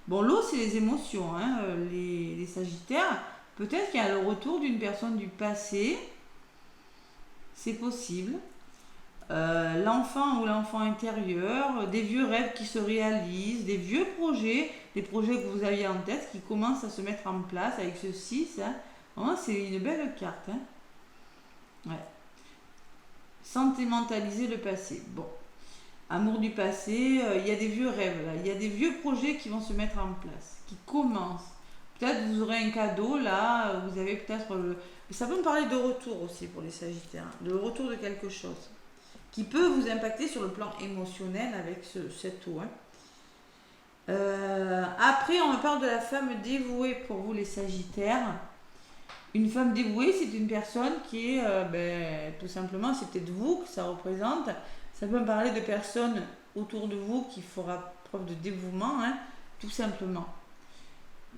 Bon, l'eau, c'est les émotions. Hein. Les sagittaires, peut-être qu'il y a le retour d'une personne du passé. C'est possible. L'enfant ou l'enfant intérieur, des vieux rêves qui se réalisent, des vieux projets, des projets que vous aviez en tête qui commencent à se mettre en place avec ce 6. Hein. Vraiment, c'est une belle carte. Hein. Ouais. Sentimentaliser le passé. Bon. Amour du passé, il y a des vieux rêves là, il y a des vieux projets qui vont se mettre en place, qui commencent. Peut-être vous aurez un cadeau là, vous avez peut-être ça peut me parler de retour aussi pour les Sagittaires, de retour de quelque chose qui peut vous impacter sur le plan émotionnel avec cette eau. Hein. Après, on me parle de la femme dévouée pour vous les Sagittaires. Une femme dévouée, c'est une personne qui est, tout simplement, c'est peut-être vous que ça représente. Ça peut me parler de personnes autour de vous qui fera preuve de dévouement, hein, tout simplement.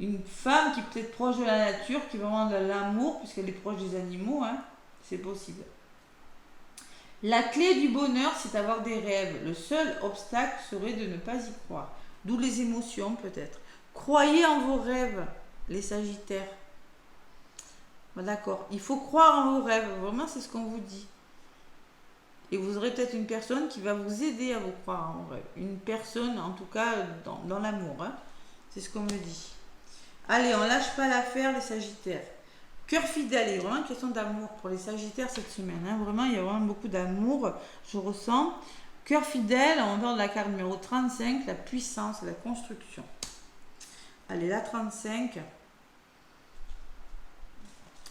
Une femme qui est peut-être proche de la nature, qui va vraiment de l'amour, puisqu'elle est proche des animaux, hein, c'est possible. La clé du bonheur, c'est d'avoir des rêves. Le seul obstacle serait de ne pas y croire. D'où les émotions, peut-être. Croyez en vos rêves, les Sagittaires. D'accord. Il faut croire en vos rêves. Vraiment, c'est ce qu'on vous dit. Et vous aurez peut-être une personne qui va vous aider à vous croire en vos rêves. Une personne, en tout cas, dans l'amour. Hein. C'est ce qu'on me dit. Allez, on lâche pas l'affaire, les Sagittaires. Cœur fidèle, il y a vraiment une question d'amour pour les Sagittaires cette semaine. Hein. Vraiment, il y a vraiment beaucoup d'amour, je ressens. Cœur fidèle, on va de la carte numéro 35, la puissance, la construction. Allez, la 35.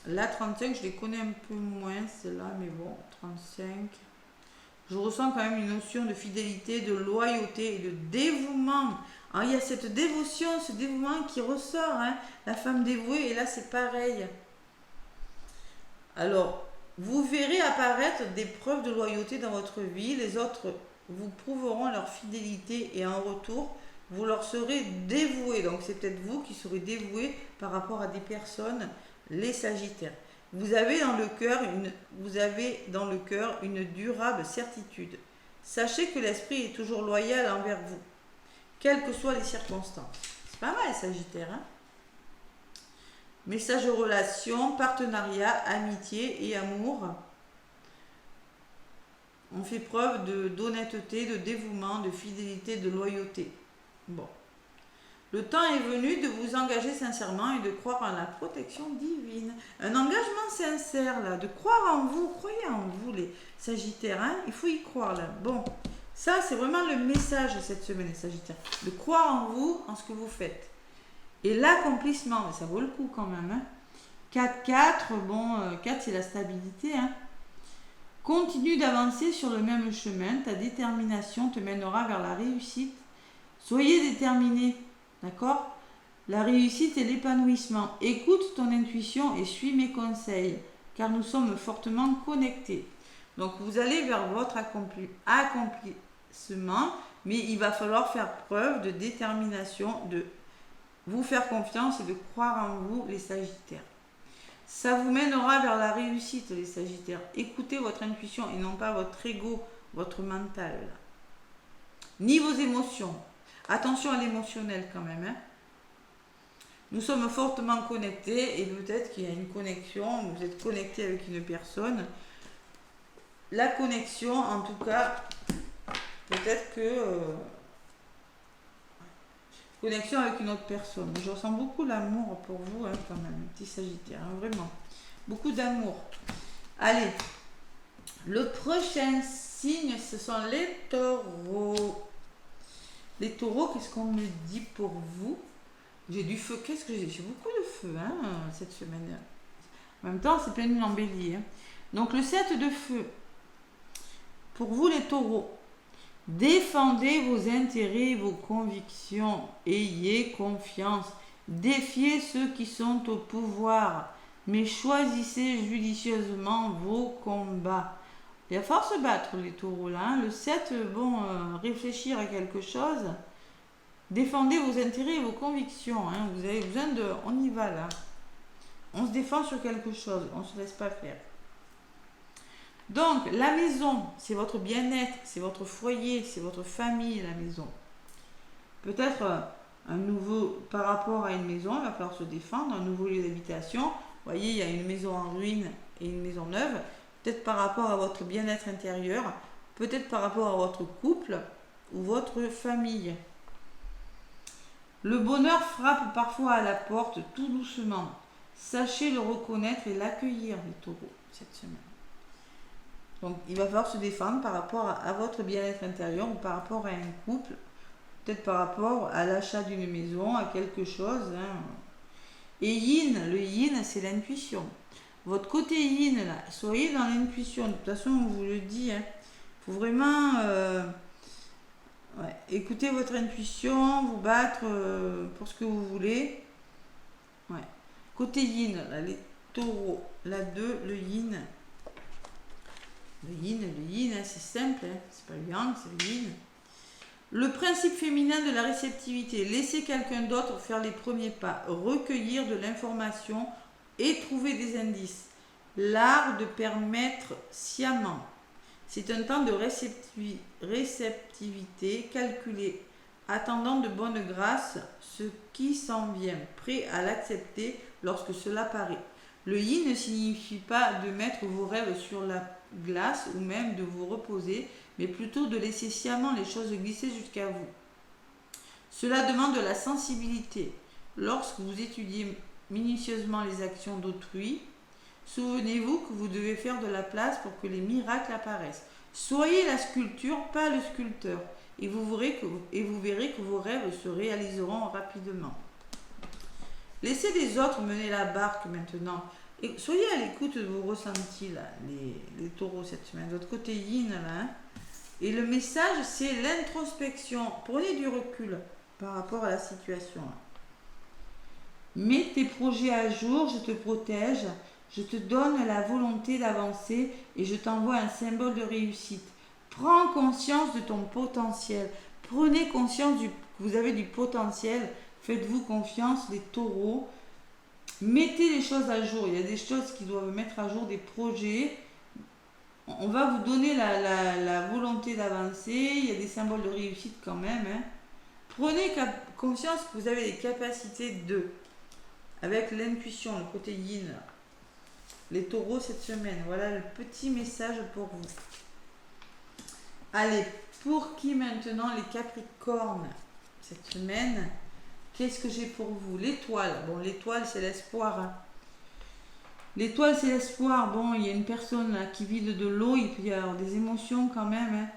La 35, je les connais un peu moins, celle-là, mais bon, 35. Je ressens quand même une notion de fidélité, de loyauté et de dévouement. Alors, il y a cette dévotion, ce dévouement qui ressort, hein, la femme dévouée, et là, c'est pareil. Alors, vous verrez apparaître des preuves de loyauté dans votre vie. Les autres vous prouveront leur fidélité et en retour, vous leur serez dévoués. Donc, c'est peut-être vous qui serez dévoués par rapport à des personnes, les Sagittaires. Vous avez dans le cœur une durable certitude. Sachez que l'esprit est toujours loyal envers vous, quelles que soient les circonstances. C'est pas mal, les Sagittaires, hein? Message de relation, partenariat, amitié et amour. On fait preuve d'honnêteté, de dévouement, de fidélité, de loyauté. Bon. Le temps est venu de vous engager sincèrement et de croire en la protection divine. Un engagement sincère, là, de croire en vous. Croyez en vous, les Sagittaires, hein? Il faut y croire, là. Bon, ça, c'est vraiment le message de cette semaine, les Sagittaires. De croire en vous, en ce que vous faites. Et l'accomplissement, mais ça vaut le coup quand même. Hein. 4-4, bon, 4 c'est la stabilité. Hein. Continue d'avancer sur le même chemin. Ta détermination te mènera vers la réussite. Soyez déterminé, d'accord? La réussite et l'épanouissement. Écoute ton intuition et suis mes conseils, car nous sommes fortement connectés. Donc vous allez vers votre accomplissement, mais il va falloir faire preuve de détermination, de vous faire confiance et de croire en vous, les Sagittaires. Ça vous mènera vers la réussite, les Sagittaires. Écoutez votre intuition et non pas votre ego, votre mental. Ni vos émotions. Attention à l'émotionnel quand même. Hein. Nous sommes fortement connectés et peut-être qu'il y a une connexion, vous êtes connecté avec une personne. La connexion, en tout cas, peut-être que... connexion avec une autre personne. Je ressens beaucoup l'amour pour vous, hein, quand même, petit Sagittaire, hein, vraiment. Beaucoup d'amour. Allez, le prochain signe, ce sont les taureaux. Les taureaux, qu'est-ce qu'on me dit pour vous? J'ai du feu. Qu'est-ce que j'ai? J'ai beaucoup de feu, hein, cette semaine. En même temps, c'est plein de embellie. Hein. Donc, le 7 de feu. Pour vous, les taureaux. Défendez vos intérêts, vos convictions. Ayez confiance. Défiez ceux qui sont au pouvoir. Mais choisissez judicieusement vos combats. Il va falloir se battre, les taureaux, là. Hein. Le 7, bon, réfléchir à quelque chose. Défendez vos intérêts et vos convictions. Hein. Vous avez besoin de... On y va, là. On se défend sur quelque chose. On ne se laisse pas faire. Donc, la maison, c'est votre bien-être, c'est votre foyer, c'est votre famille, la maison. Peut-être un nouveau, par rapport à une maison, il va falloir se défendre, un nouveau lieu d'habitation. Vous voyez, il y a une maison en ruine et une maison neuve. Peut-être par rapport à votre bien-être intérieur, peut-être par rapport à votre couple ou votre famille. Le bonheur frappe parfois à la porte tout doucement. Sachez le reconnaître et l'accueillir, les taureaux, cette semaine. Donc, il va falloir se défendre par rapport à votre bien-être intérieur ou par rapport à un couple, peut-être par rapport à l'achat d'une maison, à quelque chose. Hein. Et yin, le yin, c'est l'intuition. Votre côté yin, là, soyez dans l'intuition. De toute façon, on vous le dit. Hein. Faut vraiment écouter votre intuition, vous battre pour ce que vous voulez. Ouais. Côté yin, là, les taureaux, la 2, le yin. Le yin, hein, c'est simple, hein. C'est pas le yang, c'est le yin. Le principe féminin de la réceptivité, laisser quelqu'un d'autre faire les premiers pas, recueillir de l'information et trouver des indices. L'art de permettre sciemment. C'est un temps de réceptivité calculé, attendant de bonne grâce ce qui s'en vient, prêt à l'accepter lorsque cela paraît. Le yin ne signifie pas de mettre vos rêves sur la glace ou même de vous reposer, mais plutôt de laisser sciemment les choses glisser jusqu'à vous. Cela demande de la sensibilité. Lorsque vous étudiez minutieusement les actions d'autrui, souvenez-vous que vous devez faire de la place pour que les miracles apparaissent. Soyez la sculpture, pas le sculpteur, et vous verrez que vos rêves se réaliseront rapidement. Laissez les autres mener la barque maintenant. Et soyez à l'écoute de vos ressentis, là, les taureaux cette semaine. Votre côté yin, là. Hein. Et le message, c'est l'introspection. Prenez du recul par rapport à la situation. Là. Mets tes projets à jour, je te protège. Je te donne la volonté d'avancer et je t'envoie un symbole de réussite. Prends conscience de ton potentiel. Prenez conscience que vous avez du potentiel. Faites-vous confiance, les taureaux. Mettez les choses à jour. Il y a des choses qui doivent mettre à jour, des projets. On va vous donner la volonté d'avancer. Il y a des symboles de réussite quand même. Hein. Prenez conscience que vous avez les capacités de. Avec l'intuition, le côté yin. Les taureaux cette semaine. Voilà le petit message pour vous. Allez, pour qui maintenant les capricornes cette semaine? Qu'est-ce que j'ai pour vous? L'étoile. Bon, l'étoile, c'est l'espoir. Hein. L'étoile, c'est l'espoir. Bon, il y a une personne là, qui vide de l'eau. Il peut y avoir des émotions quand même. Hein.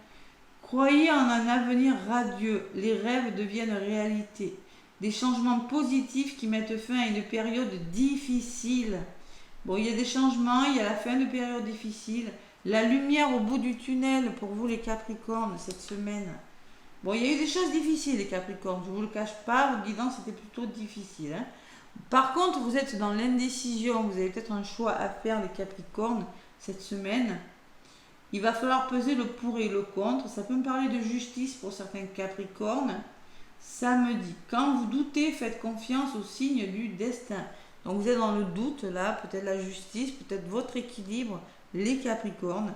Croyez en un avenir radieux. Les rêves deviennent réalité. Des changements positifs qui mettent fin à une période difficile. Bon, il y a des changements. Il y a la fin de période difficile. La lumière au bout du tunnel pour vous les Capricornes cette semaine. Bon, il y a eu des choses difficiles, les Capricornes, je ne vous le cache pas, vous disant que c'était plutôt difficile. Hein. Par contre, vous êtes dans l'indécision, vous avez peut-être un choix à faire, les Capricornes, cette semaine. Il va falloir peser le pour et le contre. Ça peut me parler de justice pour certains Capricornes. Samedi, quand vous doutez, faites confiance au signe du destin. Donc vous êtes dans le doute, là, peut-être la justice, peut-être votre équilibre, les Capricornes.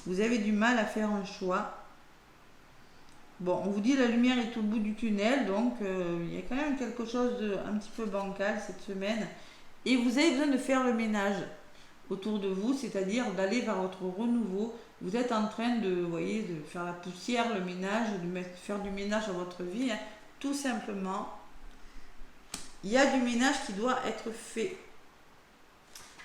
Vous avez du mal à faire un choix. Bon, on vous dit la lumière est au bout du tunnel, donc il y a quand même quelque chose de un petit peu bancal cette semaine. Et vous avez besoin de faire le ménage autour de vous, c'est-à-dire d'aller vers votre renouveau. Vous êtes en train de, vous voyez, de faire la poussière, le ménage, faire du ménage dans votre vie, hein, tout simplement. Il y a du ménage qui doit être fait.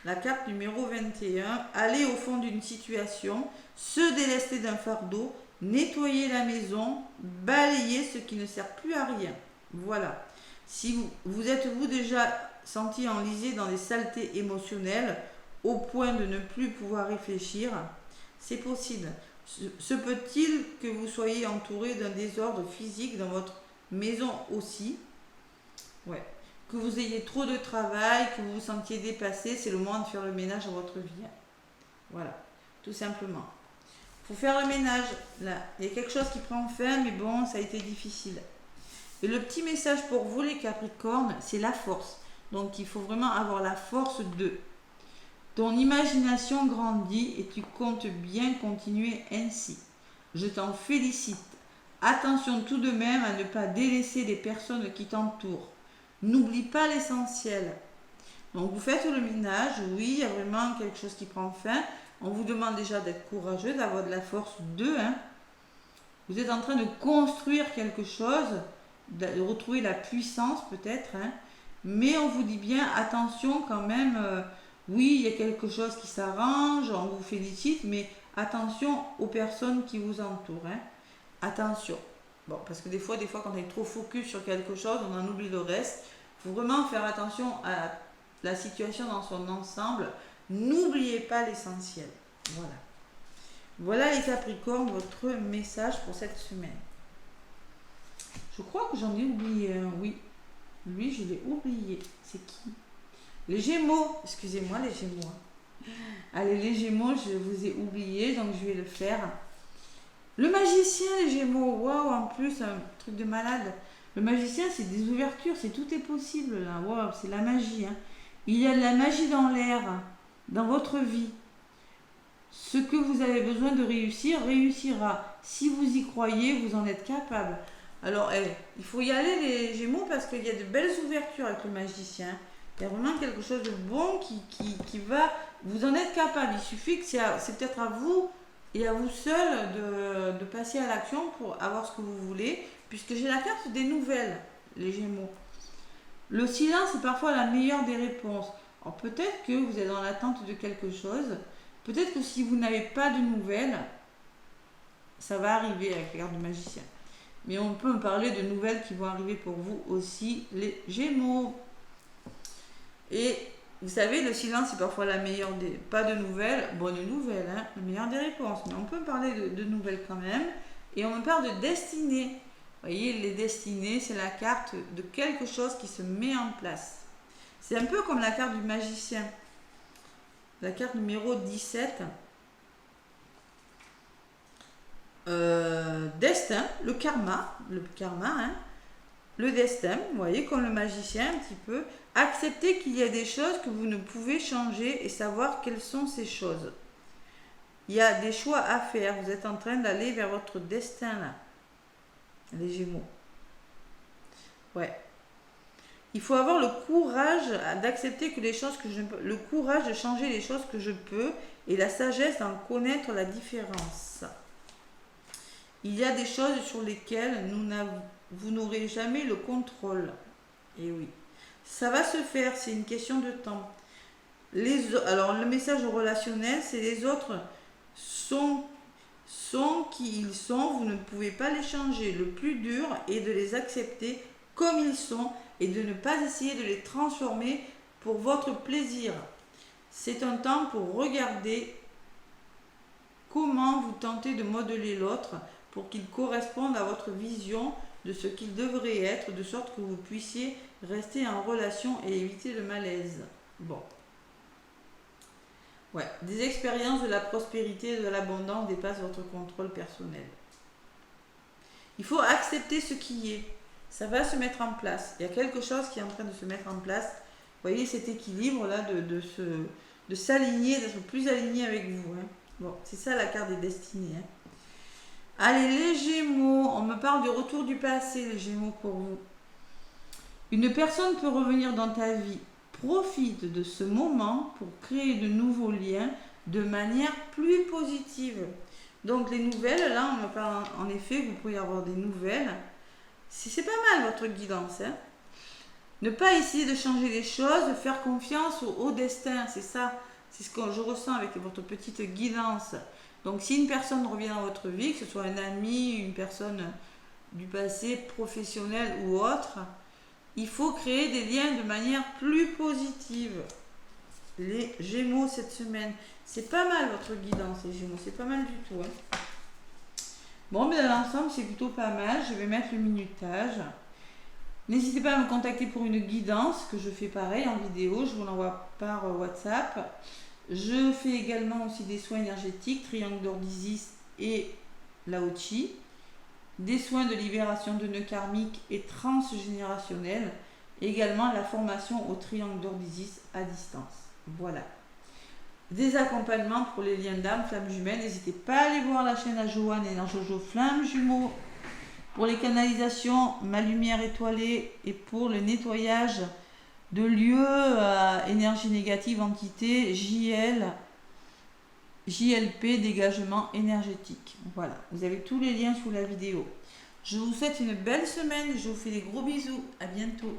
La carte numéro 21, aller au fond d'une situation, se délester d'un fardeau, nettoyer la maison, balayer ce qui ne sert plus à rien. Voilà. Si vous êtes-vous déjà senti enlisé dans des saletés émotionnelles au point de ne plus pouvoir réfléchir, c'est possible. Se peut-il que vous soyez entouré d'un désordre physique dans votre maison aussi? Ouais. Que vous ayez trop de travail, que vous vous sentiez dépassé, c'est le moment de faire le ménage dans votre vie. Voilà, tout simplement. Il faut faire le ménage, là. Il y a quelque chose qui prend fin, mais bon, ça a été difficile. Et le petit message pour vous, les Capricornes, c'est la force. Donc, il faut vraiment avoir la force de. Ton imagination grandit et tu comptes bien continuer ainsi. Je t'en félicite. Attention tout de même à ne pas délaisser les personnes qui t'entourent. N'oublie pas l'essentiel. Donc vous faites le ménage, oui, il y a vraiment quelque chose qui prend fin. On vous demande déjà d'être courageux, d'avoir de la force de. Hein. Vous êtes en train de construire quelque chose, de retrouver la puissance peut-être. Hein. Mais on vous dit bien, attention quand même, oui, il y a quelque chose qui s'arrange, on vous félicite, mais attention aux personnes qui vous entourent. Hein. Attention. Bon, parce que des fois, quand on est trop focus sur quelque chose, on en oublie le reste. Il faut vraiment faire attention à la situation dans son ensemble. N'oubliez pas l'essentiel. Voilà. Voilà les Capricornes, votre message pour cette semaine. Je crois que j'en ai oublié un, oui. Lui, je l'ai oublié. C'est qui? Les Gémeaux. Excusez-moi, les Gémeaux. Allez, les Gémeaux, je vous ai oublié, donc je vais le faire. Le magicien, les Gémeaux. Waouh, en plus, un truc de malade. Le magicien, c'est des ouvertures, c'est tout est possible là. Waouh, c'est la magie. Hein. Il y a de la magie dans l'air, dans votre vie. Ce que vous avez besoin de réussir, réussira. Si vous y croyez, vous en êtes capable. Alors, il faut y aller les Gémeaux parce qu'il y a de belles ouvertures avec le magicien. Il y a vraiment quelque chose de bon qui va... Vous en êtes capable. Il suffit que c'est peut-être à vous et à vous seul de passer à l'action pour avoir ce que vous voulez. Puisque j'ai la carte des nouvelles, les Gémeaux. Le silence est parfois la meilleure des réponses. Alors peut-être que vous êtes dans l'attente de quelque chose. Peut-être que si vous n'avez pas de nouvelles, ça va arriver avec la carte du magicien. Mais on peut me parler de nouvelles qui vont arriver pour vous aussi, les Gémeaux. Et vous savez, le silence est parfois la meilleure des... Pas de nouvelles, bonne nouvelle, hein, la meilleure des réponses. Mais on peut me parler de nouvelles quand même. Et on me parle de destinée. Vous voyez, les destinées, c'est la carte de quelque chose qui se met en place. C'est un peu comme la carte du magicien. La carte numéro 17. Destin, le karma, hein, le destin, vous voyez, comme le magicien un petit peu. Accepter qu'il y a des choses que vous ne pouvez changer et savoir quelles sont ces choses. Il y a des choix à faire, vous êtes en train d'aller vers votre destin là, les Gémeaux. Ouais. Il faut avoir le courage d'accepter que les choses que je peux, le courage de changer les choses que je peux et la sagesse d'en connaître la différence. Il y a des choses sur lesquelles vous n'aurez jamais le contrôle. Et oui, ça va se faire, c'est une question de temps. Alors le message relationnel, c'est les autres sont qui ils sont, vous ne pouvez pas les changer. Le plus dur est de les accepter comme ils sont et de ne pas essayer de les transformer pour votre plaisir. C'est un temps pour regarder comment vous tentez de modeler l'autre pour qu'il corresponde à votre vision de ce qu'il devrait être, de sorte que vous puissiez rester en relation et éviter le malaise. Bon. Ouais, des expériences de la prospérité et de l'abondance dépassent votre contrôle personnel. Il faut accepter ce qui est. Ça va se mettre en place. Il y a quelque chose qui est en train de se mettre en place. Vous voyez cet équilibre là de s'aligner, d'être plus aligné avec vous. Hein. Bon, c'est ça la carte des destinées. Hein. Allez, les Gémeaux, on me parle du retour du passé, les Gémeaux pour vous. Une personne peut revenir dans ta vie. Profite de ce moment pour créer de nouveaux liens de manière plus positive. Donc les nouvelles, là on me parle en effet, vous pouvez avoir des nouvelles. C'est pas mal votre guidance. Hein. Ne pas essayer de changer les choses, faire confiance au destin, c'est ça. C'est ce que je ressens avec votre petite guidance. Donc si une personne revient dans votre vie, que ce soit un ami, une personne du passé, professionnelle ou autre, il faut créer des liens de manière plus positive. Les Gémeaux cette semaine. C'est pas mal votre guidance, les Gémeaux. C'est pas mal du tout. Hein. Bon, mais dans l'ensemble, c'est plutôt pas mal. Je vais mettre le minutage. N'hésitez pas à me contacter pour une guidance, que je fais pareil en vidéo. Je vous l'envoie par WhatsApp. Je fais également aussi des soins énergétiques, triangle d'or d'Isis et Lao-Chi. Des soins de libération de nœuds karmiques et transgénérationnels. Également la formation au triangle d'or d'Isis à distance. Voilà. Des accompagnements pour les liens d'âme, flammes jumelles. N'hésitez pas à aller voir la chaîne à Joanne et Jojo Flammes Jumeaux. Pour les canalisations, ma lumière étoilée et pour le nettoyage de lieux à énergie négative, entité, JLP, dégagement énergétique. Voilà, vous avez tous les liens sous la vidéo. Je vous souhaite une belle semaine, je vous fais des gros bisous, à bientôt.